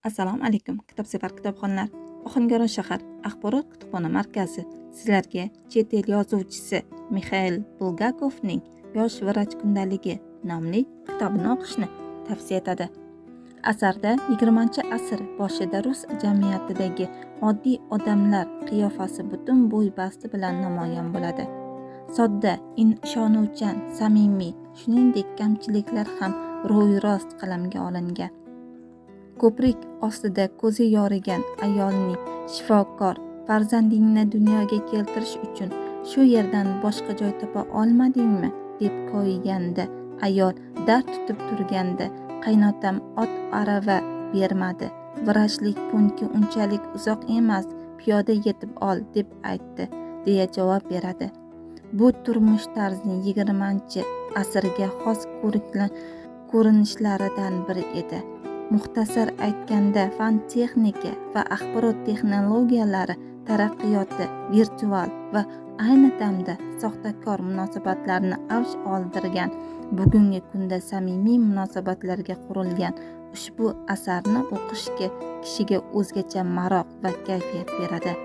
Assalomu alaykum, kitobsevar kitobxonlar. Ohangaron shahar axborot kutubxona markazi sizlarga chet el yozuvchisi Mixail Bulgakovning Yosh vrach kundaligi nomli kitobini o'qishni tavsiya etadi. Asarda 20-asr boshida rus jamiyatidagi oddiy odamlar qiyofasi butun bo'y basti bilan namoyon bo'ladi. Sodda, ishonuvchan, samimiy, shuningdek kamchiliklar ham ro'y-rost qalamga olingan. Ko'prik ostida ko'zi yorigan ayolning shifokor farzandingni dunyoga keltirish uchun shu yerdan boshqa joy topa olmadingmi deb koyiganda, ayol dard tutib turganda qaynotam ot arava bermadi, vrachlik punki unchalik uzoq emas, piyoda yetib ol deb aytdi deya javob beradi. Bu turmush tarzining 20-asrga xos ko'rinishlaridan biri edi. Muxtasar aytganda, fan texnika va axborot texnologiyalari taraqqiyoti virtual va ayni damda soxtakor munosabatlarni avj oldirgan, bugungi kunda samimiy munosabatlarga qurilgan ushbu asarni o'qishga kishiga o'zgacha maroq va kayfiyat beradi.